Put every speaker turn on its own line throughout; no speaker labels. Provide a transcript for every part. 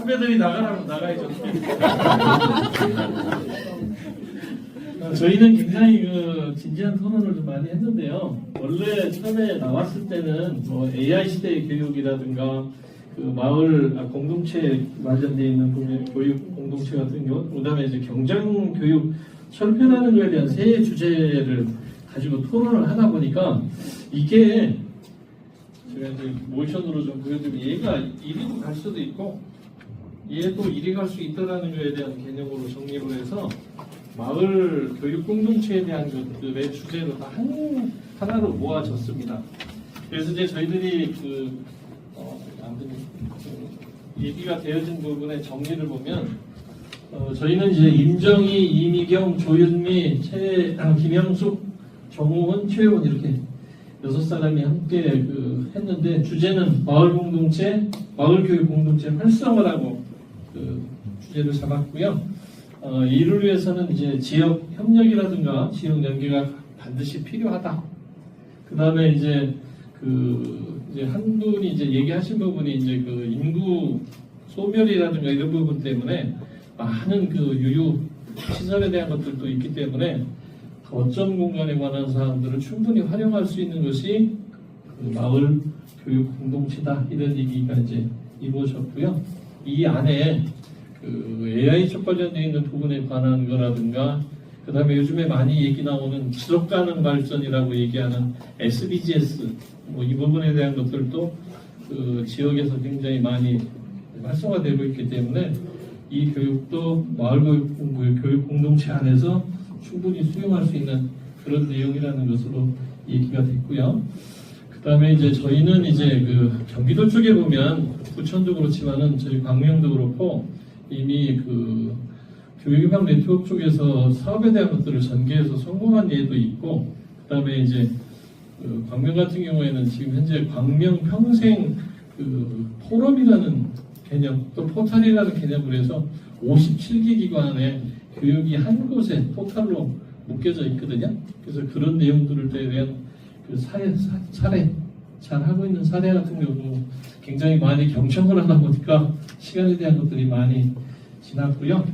후배들이 나가라고 나가야죠. 저희는 굉장히 진지한 토론을 좀 많이 했는데요. 원래 처음에 나왔을 때는 뭐 AI 시대의 교육이라든가 그 마을 공동체 마련되어 있는 교육 공동체 같은 경우, 그다음에 이제 경장 교육 철폐라는 거에 대한 세 주제를 가지고 토론을 하다 보니까 이게 제가 이제 모션으로 좀 보여드리면 얘가 이리도 갈 수도 있고 얘도 이리 갈 수 있다라는 거에 대한 개념으로 정립을 해서 마을 교육 공동체에 대한 것들의 주제로 다 하나로 모아졌습니다. 그래서 이제 저희들이 얘기가 되어진 부분의 정리를 보면 저희는 이제 임정희, 이미경, 조윤미, 김영숙, 정우훈, 최혜원 이렇게 6사람이 함께 했는데 주제는 마을 공동체, 마을 교육 공동체 활성화라고 주제를 잡았고요. 이를 위해서는 이제 지역 협력이라든가 지역 연계가 반드시 필요하다. 그 다음에 이제 한 분이 이제 얘기하신 부분이 이제 인구 소멸이라든가 이런 부분 때문에 많은 유유 시설에 대한 것들도 있기 때문에 거점 공간에 관한 사항들을 충분히 활용할 수 있는 것이 마을 교육 공동체다. 이런 얘기가 이제 이루어졌고요. 이 안에 AI 쪽 관련되어 있는 부분에 관한 거라든가 그 다음에 요즘에 많이 얘기 나오는 지속가능 발전이라고 얘기하는 SDGs 이 부분에 대한 것들도 지역에서 굉장히 많이 활성화되고 있기 때문에 이 교육도 마을 교육 공동체 안에서 충분히 수용할 수 있는 그런 내용이라는 것으로 얘기가 됐고요. 그 다음에 이제 저희는 이제 경기도 쪽에 보면 부천도 그렇지만은 저희 광명도 그렇고 이미 교육인방 네트워크 쪽에서 사업에 대한 것들을 전개해서 성공한 예도 있고, 그 다음에 이제 광명 같은 경우에는 지금 현재 광명 평생 포럼이라는 개념, 또 포탈이라는 개념으로 해서 57개 기관의 교육이 한 곳에 포탈로 묶여져 있거든요. 그래서 그런 내용들에 대한 사례, 잘 하고 있는 사례 같은 경우도 굉장히 많이 경청을 하다 보니까 시간에 대한 것들이 많이 지났고요.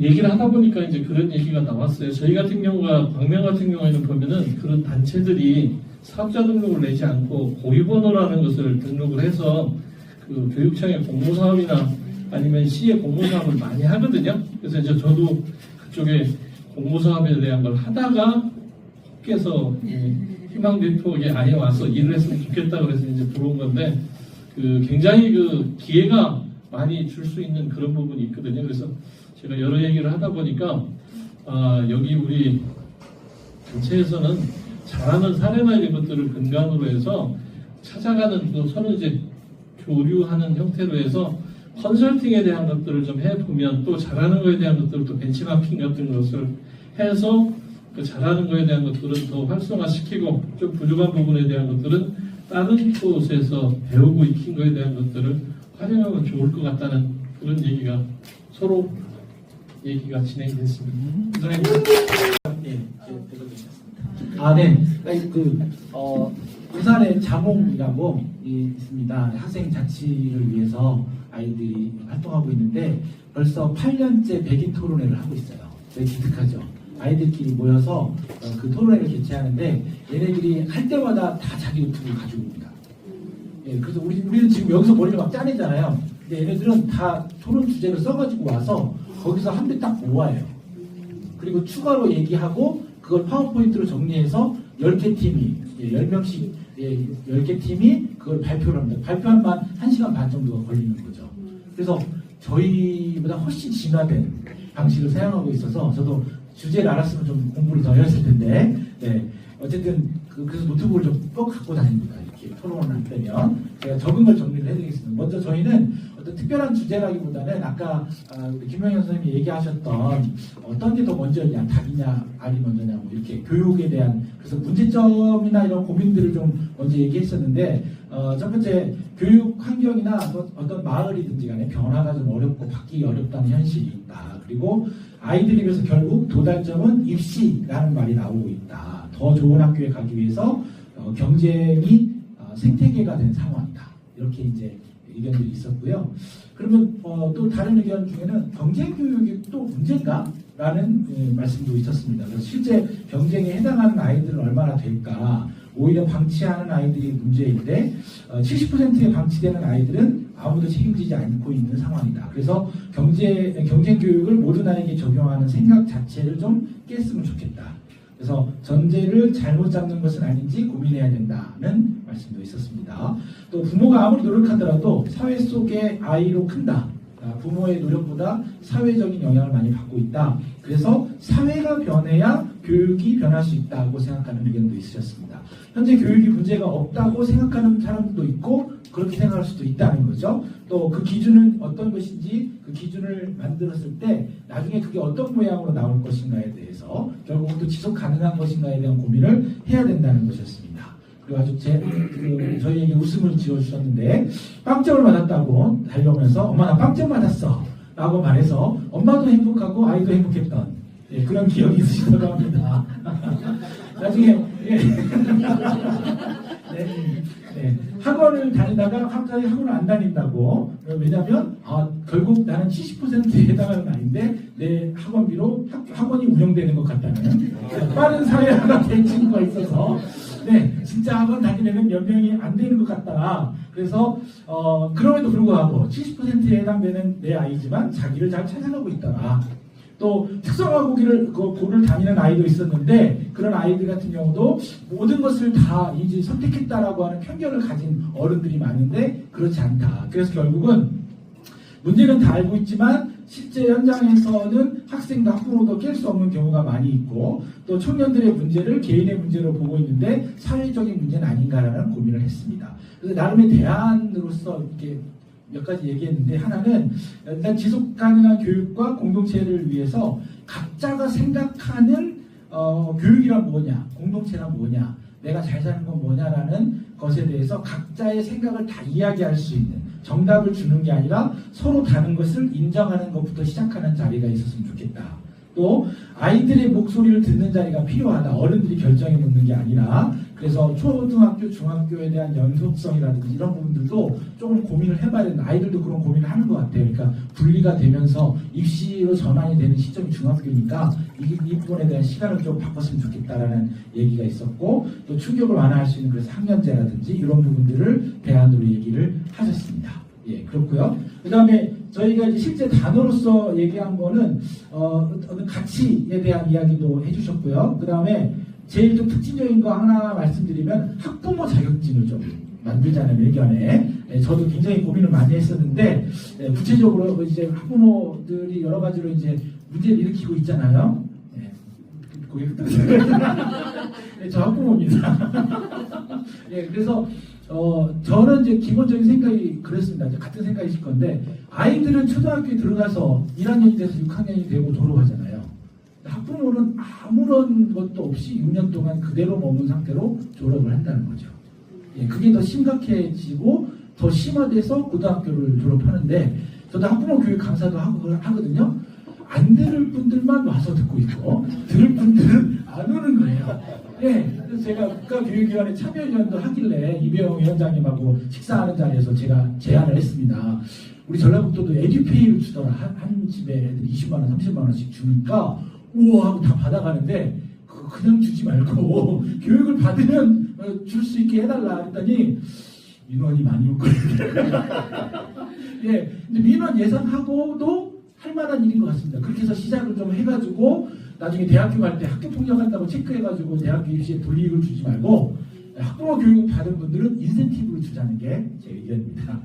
얘기를 하다 보니까 이제 그런 얘기가 나왔어요. 저희 같은 경우가 광명 같은 경우에는 보면은 그런 단체들이 사업자 등록을 내지 않고 고유번호라는 것을 등록을 해서 교육청의 공모사업이나 아니면 시의 공모사업을 많이 하거든요. 그래서 이제 저도 그쪽에 공모사업에 대한 걸 하다가 혹해서 희망 네트워크에 아예 와서 일을 했으면 좋겠다 그래서 이제 들어온 건데 굉장히 기회가 많이 줄 수 있는 그런 부분이 있거든요. 그래서 제가 여러 얘기를 하다 보니까 여기 우리 단체에서는 잘하는 사례나 이런 것들을 근간으로 해서 찾아가는 서로 이제 교류하는 형태로 해서 컨설팅에 대한 것들을 좀 해보면 또 잘하는 거에 대한 것들을 또 벤치마킹 같은 것을 해서 잘하는 거에 대한 것들은 더 활성화시키고 좀 부족한 부분에 대한 것들은 다른 곳에서 배우고 익힌 거에 대한 것들을 활용하면 좋을 것 같다는 그런 얘기가 서로 얘기가 진행됐습니다.
네. 부산의 자몽이라고 있습니다. 학생 자치를 위해서 아이들이 활동하고 있는데 벌써 8년째 백인 토론회를 하고 있어요. 되게 기특하죠. 아이들끼리 모여서 그 토론회를 개최하는데 얘네들이 할 때마다 다 자기 유튜브를 가지고 옵니다. 예, 그래서 우리는 지금 여기서 머리를 막 짜내잖아요. 근데 얘네들은 다 토론 주제를 써가지고 와서 거기서 한 대 딱 모아요. 그리고 추가로 얘기하고 그걸 파워포인트로 정리해서 10개 팀이 10명씩 10개 팀이 그걸 발표를 합니다. 발표한만 1시간 반 정도가 걸리는 거죠. 그래서 저희보다 훨씬 진화된 방식을 사용하고 있어서 저도 주제를 알았으면 좀 공부를 더 했을 텐데 어쨌든 그래서 노트북을 좀 꼭 갖고 다닙니다. 이렇게 토론을 할 때면 제가 적은 걸 정리를 해드리겠습니다. 먼저 저희는 어떤 특별한 주제라기보다는 아까 우리 김영현 선생님이 얘기하셨던 어떤 게 더 먼저냐, 닭이냐, 알이 먼저냐, 뭐 이렇게 교육에 대한 그래서 문제점이나 이런 고민들을 좀 먼저 얘기했었는데 첫 번째 교육 환경이나 어떤 마을이든지 간에 변화가 좀 어렵고 바뀌기 어렵다는 현실이 있다. 그리고 아이들이 그래서 결국 도달점은 입시라는 말이 나오고 있다. 더 좋은 학교에 가기 위해서 경쟁이 생태계가 된 상황이다. 이렇게 이제 의견들이 있었고요. 그러면 또 다른 의견 중에는 경쟁 교육이 또 문제인가? 라는 말씀도 있었습니다. 그래서 실제 경쟁에 해당하는 아이들은 얼마나 될까? 오히려 방치하는 아이들이 문제인데 70%의 방치되는 아이들은 아무도 책임지지 않고 있는 상황이다. 그래서 경쟁 교육을 모든 아이에게 적용하는 생각 자체를 좀 깼으면 좋겠다. 그래서 전제를 잘못 잡는 것은 아닌지 고민해야 된다는 말씀도 있었습니다. 또 부모가 아무리 노력하더라도 사회 속의 아이로 큰다. 부모의 노력보다 사회적인 영향을 많이 받고 있다. 그래서 사회가 변해야 교육이 변할 수 있다고 생각하는 의견도 있으셨습니다. 현재 교육이 문제가 없다고 생각하는 사람도 있고 그렇게 생각할 수도 있다는 거죠. 또 그 기준은 어떤 것인지 그 기준을 만들었을 때 나중에 그게 어떤 모양으로 나올 것인가에 대해서 결국은 또 지속 가능한 것인가에 대한 고민을 해야 된다는 것이었습니다. 그래가지고 저희에게 웃음을 지어주셨는데 빵점을 받았다고 달려오면서 엄마 나 빵점 받았어 라고 말해서 엄마도 행복하고 아이도 행복했던 그런 기억이 있으시다고 합니다. 나중에 학원을 다니다가 갑자기 학원을 안 다닌다고. 왜냐하면 결국 나는 70%에 해당하는 아이인데 내 학원비로 학원이 운영되는 것 같다는 빠른 사회화가 된 친구가 있어서 진짜 학원 다니려면 몇 명이 안 되는 것 같다. 그래서 그럼에도 불구하고 70%에 해당되는 내 아이지만 자기를 잘 찾아가고 있더라. 또 특성화고기를 고를 다니는 아이도 있었는데 그런 아이들 같은 경우도 모든 것을 다 이제 선택했다라고 하는 편견을 가진 어른들이 많은데 그렇지 않다. 그래서 결국은 문제는 다 알고 있지만 실제 현장에서는 학생도 학부모도 깰 수 없는 경우가 많이 있고 또 청년들의 문제를 개인의 문제로 보고 있는데 사회적인 문제는 아닌가라는 고민을 했습니다. 그래서 나름의 대안으로서 이렇게 몇 가지 얘기했는데 하나는 일단 지속 가능한 교육과 공동체를 위해서 각자가 생각하는 교육이란 뭐냐, 공동체란 뭐냐, 내가 잘 사는 건 뭐냐라는 것에 대해서 각자의 생각을 다 이야기할 수 있는 정답을 주는 게 아니라 서로 다른 것을 인정하는 것부터 시작하는 자리가 있었으면 좋겠다. 또 아이들의 목소리를 듣는 자리가 필요하다. 어른들이 결정해 놓는 게 아니라 그래서 초등학교, 중학교에 대한 연속성이라든지 이런 부분들도 조금 고민을 해봐야 된다. 아이들도 그런 고민을 하는 것 같아요. 그러니까 분리가 되면서 입시로 전환이 되는 시점이 중학교니까 이 부분에 대한 시간을 좀 바꿨으면 좋겠다라는 얘기가 있었고 또 충격을 완화할 수 있는 그래서 학년제라든지 이런 부분들을 대안으로 얘기를 하셨습니다. 예, 그렇고요. 그 다음에 저희가 이제 실제 단어로서 얘기한 거는 어떤 가치에 대한 이야기도 해주셨고요. 그 다음에 제일 좀 특징적인 거 하나 말씀드리면 학부모 자격증을 좀 만들자는 의견에 저도 굉장히 고민을 많이 했었는데 구체적으로 이제 학부모들이 여러 가지로 이제 문제를 일으키고 있잖아요. 고개 저 학부모입니다. 그래서 저는 이제 기본적인 생각이 그랬습니다. 이제 같은 생각이실 건데 아이들은 초등학교에 들어가서 1학년이 돼서 6학년이 되고 졸업하잖아요. 학부모는 아무런 것도 없이 6년 동안 그대로 머문 상태로 졸업을 한다는 거죠. 그게 더 심각해지고 더 심화돼서 고등학교를 졸업하는데 저도 학부모 교육 강사도 하거든요. 안 들을 분들만 와서 듣고 있고 들을 분들은 안 오는 거예요. 그래서 제가 국가교육위원회 참여위원도 하길래 이배영 위원장님하고 식사하는 자리에서 제가 제안을 했습니다. 우리 전라북도도 에듀페이를 주더라. 한 집에 애들 20만 원, 30만 원씩 주니까 우와 하고 다 받아가는데 그냥 주지 말고 교육을 받으면 줄 수 있게 해달라 했더니 민원이 많이 올 거예요. 근데 민원 예상하고도 할 만한 일인 것 같습니다. 그렇게 해서 시작을 좀 해가지고 나중에 대학교 갈 때 학교 폭력한다고 체크해가지고 대학교 입시에 불이익을 주지 말고 학부모 교육 받은 분들은 인센티브를 주자는 게 제 의견입니다.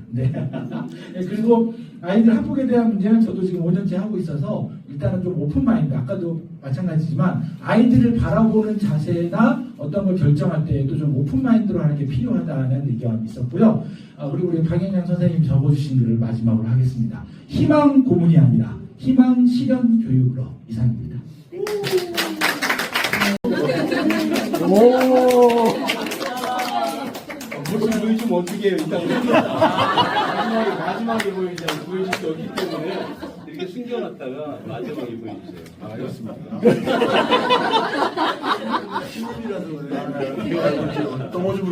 그리고 아이들 학폭에 대한 문제는 저도 지금 5년째 하고 있어서 일단은 좀 오픈마인드, 아까도 마찬가지지만 아이들을 바라보는 자세나 어떤 걸 결정할 때에도 좀 오픈마인드로 하는 게 필요하다는 의견이 있었고요. 그리고 우리 박영양 선생님이 적어주신 글을 마지막으로 하겠습니다. 희망 고문이 아니라 희망 실현 교육으로 이상입니다.
모습 보여주면 어떻게 해요? 일단 마지막에 보여줄 수 없기 때문에 이렇게 숨겨놨다가 마지막에 보여주세요. 알겠습니다. 신문이라서 그래. 넘어지면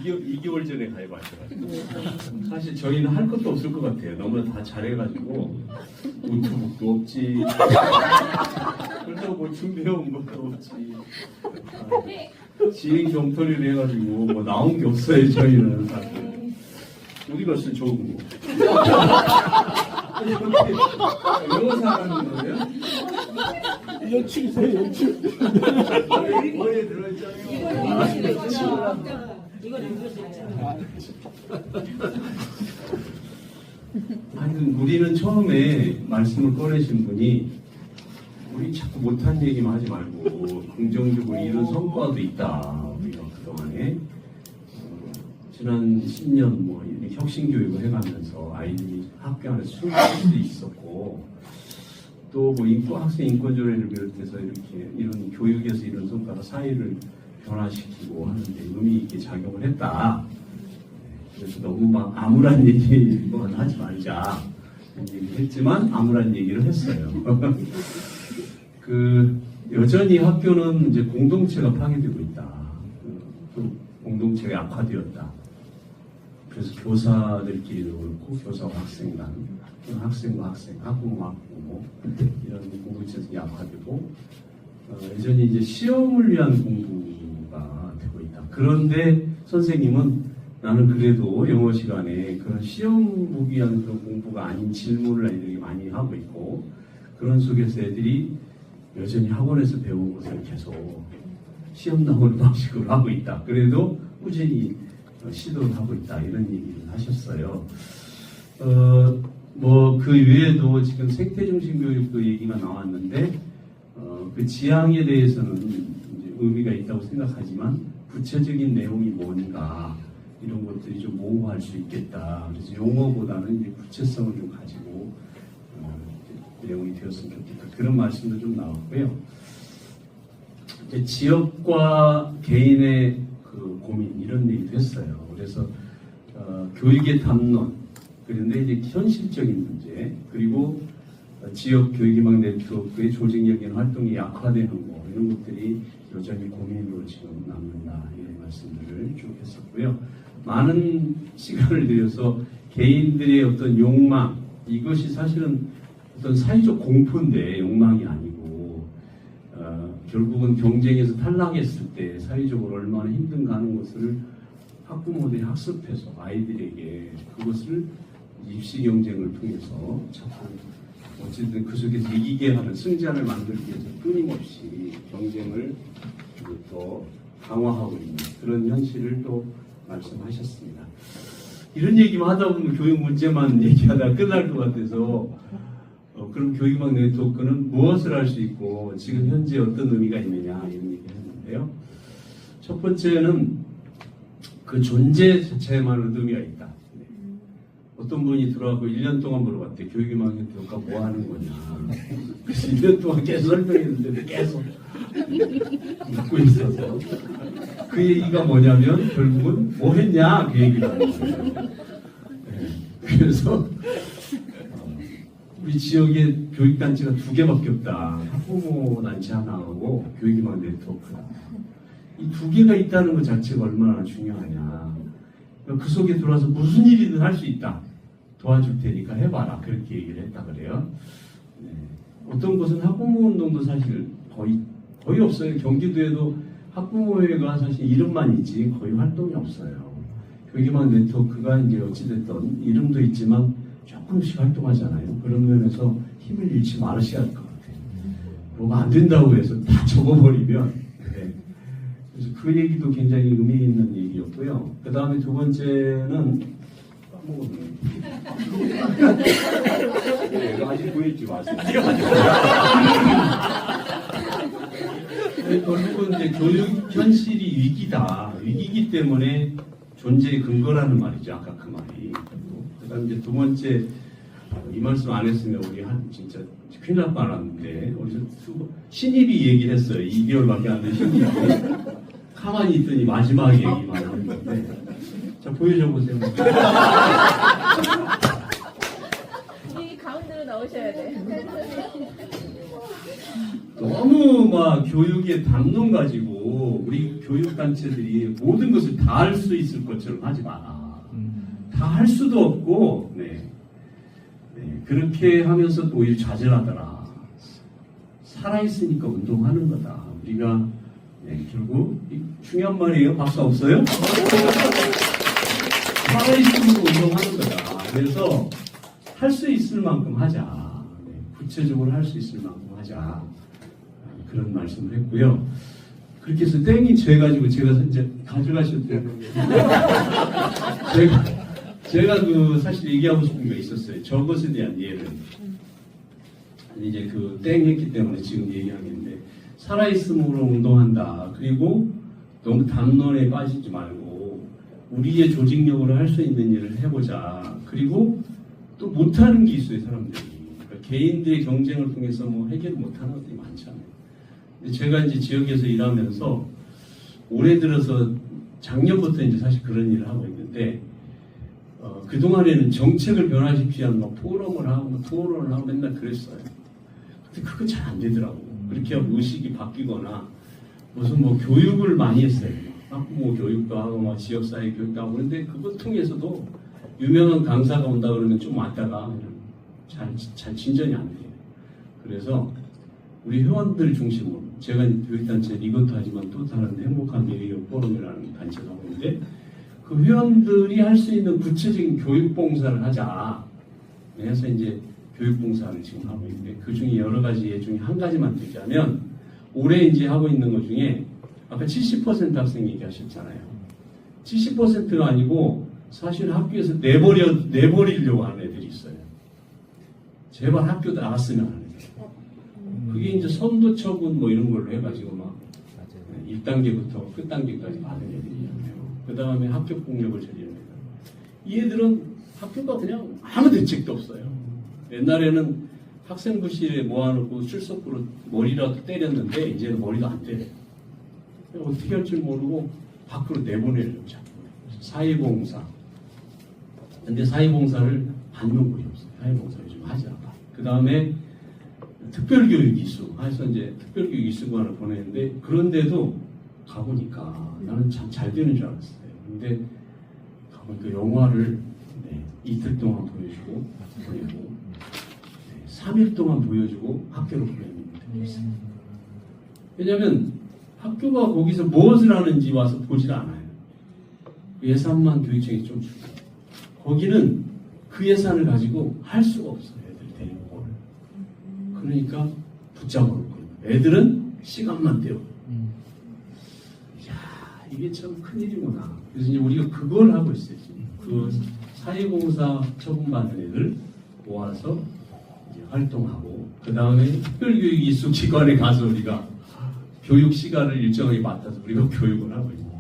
2개월 전에 가입하셔가지고 사실 저희는 할 것도 없을 것 같아요. 너무 다 잘해가지고 노트북도 없지. 그래서 뭐 준비해온 것도 없지. 진행 경토리를 해가지고 뭐 나온 게 없어요. 저희는 사실. 어디 갔어요, 좋은 거? 영어 사람인 거예요?
연출이세요, 연출.
머리에 들어있잖아요. 하여튼 우리는 처음에 말씀을 꺼내신 분이 우리 자꾸 못한 얘기만 하지 말고 긍정적으로 이런 성과도 있다. 우리가 그동안에 지난 10년 뭐 이렇게 혁신교육을 해가면서 아이들이 학교 안에서 숨을 쉴 수 있었고 또 뭐 학생 인권조례를 비롯해서 이렇게 이런 교육에서 이런 성과가 사회를 변화시키고 하는데 의미 있게 작용을 했다. 그래서 너무 막 암울한 얘기만 하지 말자 얘기를 했지만 암울한 얘기를 했어요. 여전히 학교는 이제 공동체가 파괴되고 있다. 또 공동체가 약화되었다. 그래서 교사들끼리도 그렇고 교사와 학생 간, 학생과 학생, 학부모 학부모 이런 공동체에서 약화되고 여전히 이제 시험을 위한 공부가 되고 있다. 그런데 선생님은 나는 그래도 영어 시간에 그런 시험 보기 위한 그런 공부가 아닌 질문을 아이들이 많이 하고 있고 그런 속에서 애들이 여전히 학원에서 배운 것을 계속 시험 나오는 방식으로 하고 있다. 그래도 꾸준히 시도를 하고 있다. 이런 얘기를 하셨어요. 뭐 그 외에도 지금 생태중심 교육도 얘기가 나왔는데 그 지향에 대해서는 이제 의미가 있다고 생각하지만 구체적인 내용이 뭔가 이런 것들이 좀 모호할 수 있겠다. 그래서 용어보다는 이제 구체성을 좀 가지고 내용이 되었으면 좋겠다. 그런 말씀도 좀 나왔고요. 이제 지역과 개인의 그 고민 이런 얘기도 했어요. 그래서 교육의 담론 그런데 이제 현실적인 문제 그리고 지역 교육희망 네트워크의 조직적인 활동이 약화되는 거 이런 것들이 여전히 고민으로 지금 남는다 이런 말씀들을 쭉 했었고요. 많은 시간을 들여서 개인들의 어떤 욕망 이것이 사실은 어떤 사회적 공포인데 욕망이 아니고 결국은 경쟁에서 탈락했을 때 사회적으로 얼마나 힘든가 하는 것을 학부모들이 학습해서 아이들에게 그것을 입시 경쟁을 통해서 자꾸 어쨌든 그 속에서 이기게 하는 승자를 만들기 위해서 끊임없이 경쟁을 더 강화하고 있는 그런 현실을 또 말씀하셨습니다. 이런 얘기만 하다 보면 교육 문제만 얘기하다 끝날 것 같아서 그럼 교육망 네트워크는 무엇을 할 수 있고 지금 현재 어떤 의미가 있느냐 이런 얘기를 했는데요. 첫 번째는 그 존재 자체에만 의미가 있다. 어떤 분이 들어와서 1년 동안 물어봤대. 교육망 네트워크가 뭐 하는 거냐. 그래서 1년 동안 계속 설명했는데 계속 듣고 있어서 그 얘기가 뭐냐면 결국은 뭐 했냐 그 얘기를 하는 거예요. 네. 그래서 우리 지역에 교육단체가 2개밖에 없다. 학부모 단체 하나하고 교육희망 네트워크다. 이 2개가 있다는 것 자체가 얼마나 중요하냐. 그 속에 들어와서 무슨 일이든 할 수 있다. 도와줄 테니까 해봐라. 그렇게 얘기를 했다 그래요. 네. 어떤 곳은 학부모 운동도 사실 거의 없어요. 경기도에도 학부모회가 사실 이름만 있지 거의 활동이 없어요. 교육희망 네트워크가 이제 어찌됐든 이름도 있지만 조금씩 활동하잖아요. 그런 면에서 힘을 잃지 말으셔야 할 것 같아요. 뭐가 안 된다고 해서 다 접어버리면 네. 그래서 그 얘기도 굉장히 의미 있는 얘기였고요. 그 다음에 두 번째는 까먹었네. 내가 아직 보여주지 마세요. 결국은 이제 교육 현실이 위기다. 위기이기 때문에 존재의 근거라는 말이죠. 아까 그 말이. 그다음 이제 두 번째 이 말씀 안 했으면 우리 진짜 큰일 날 뻔했는데 어디서 신입이 얘기를 했어요. 2개월밖에 안 된 신입이 가만히 있더니 마지막 얘기만 했는데 자 보여줘 보세요.
이 가운데로 나오셔야 돼.
너무 막 교육의 담론 가지고 자꾸 우리 교육단체들이 모든 것을 다 할 수 있을 것처럼 하지 마라. 다 할 수도 없고, 그렇게 하면서 오히려 좌절하더라. 살아있으니까 운동하는 거다. 우리가 결국 중요한 말이에요. 박수 없어요? 살아있으면 운동하는 거다. 그래서 할 수 있을 만큼 하자. 구체적으로 할 수 있을 만큼 하자. 그런 말씀을 했고요. 그렇게 해서 땡이 죄가지고 제가 이제 가져가셨대요. 제가 사실 얘기하고 싶은 게 있었어요. 저것에 대한 예를. 이제 땡 했기 때문에 지금 얘기하겠는데, 살아있음으로 운동한다. 그리고 너무 담론에 빠지지 말고, 우리의 조직력으로 할 수 있는 일을 해보자. 그리고 또 못하는 게 있어요, 사람들이. 그러니까 개인들의 경쟁을 통해서 해결 못하는 것들이 많잖아요. 근데 제가 이제 지역에서 일하면서 올해 들어서 작년부터 이제 사실 그런 일을 하고 있는데, 그동안에는 정책을 변화시키기 위한 포럼을 하고 토론을 하고 맨날 그랬어요. 근데 그거 잘 안 되더라고. 그렇게 하면 의식이 바뀌거나 무슨 교육을 많이 했어요. 학부모 교육도 하고 지역사회 교육도 하고. 그런데 그것 통해서도 유명한 강사가 온다 그러면 좀 왔다가 그냥 잘 진전이 안 돼요. 그래서 우리 회원들 중심으로 제가 교육단체 이것도 하지만 또 다른 행복한 미래교육 포럼이라는 단체가 하고 있는데, 그 회원들이 할 수 있는 구체적인 교육봉사를 하자 해서 이제 교육봉사를 지금 하고 있는데, 그 중에 여러 가지 예 중에 한 가지만 얘기하면, 올해 이제 하고 있는 것 중에 아까 70% 학생 얘기하셨잖아요. 70%가 아니고 사실 학교에서 내버리려고 하는 애들이 있어요. 제발 학교 나갔으면 하는 애. 그게 이제 선도 처분 이런 걸로 해가지고 1단계부터 끝단계까지 받은 애들이잖아요. 그 다음에 학교 폭력을 저지르는 애들. 이 애들은 학교가 그냥 아무 대책도 없어요. 옛날에는 학생부실에 모아놓고 출석부로 머리라도 때렸는데, 이제는 머리도 안 때려요. 어떻게 할 줄 모르고 밖으로 내보내려고 자꾸. 사회봉사. 근데 사회봉사를 받는 곳이 없어요. 사회봉사를 좀 하지 않아. 그 다음에 특별교육 이수. 해서 이제 특별교육 이수관을 보내는데, 그런데도 가보니까 나는 참 잘 되는 줄 알았어요. 근데 가보니까 영화를 이틀 동안 보여주고, 3일 동안 보여주고 학교로 보내는. 왜냐하면 학교가 거기서 무엇을 하는지 와서 보질 않아요. 예산만 교육청이 좀 주고, 거기는 그 예산을 가지고 할 수가 없어요. 애들 데리고. 그러니까 붙잡아놓고 애들은 시간만 때우고. 이야, 이게 참 큰일이구나. 그래서 이제 우리가 그걸 하고 있어요. 지금. 그 사회봉사 처분받은 애들 모아서 이제 활동하고, 그 다음에 특별교육 이수 기관에 가서 우리가 교육 시간을 일정하게 맡아서 우리가 교육을 하고 있고.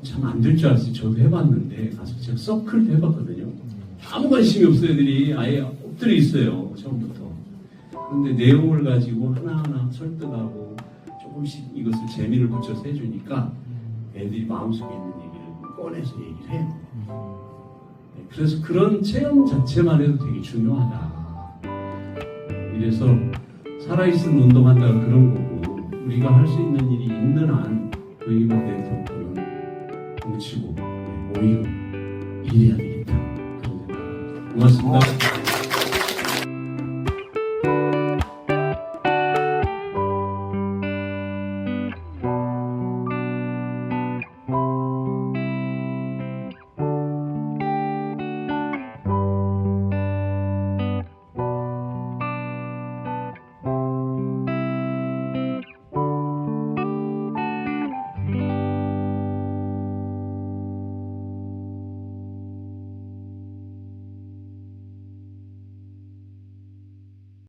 참 안 될 줄 알았어요. 저도 해봤는데, 가서 제가 서클도 해봤거든요. 아무 관심이 없어요. 애들이 아예 엎드려 있어요. 처음부터. 그런데 내용을 가지고 하나하나 설득하고 조금씩 이것을 재미를 붙여서 해주니까 애들이 마음속에 있는 얘기를 꺼내서 얘기를 해요. 그래서 그런 체험 자체만 해도 되게 중요하다. 이래서 살아있으면 운동한다가 그런 거고, 우리가 할 수 있는 일이 있는 한 교육이나 네트워크는 뭉치고 모이고 일해야 되겠다. 그런 생각. 고맙습니다.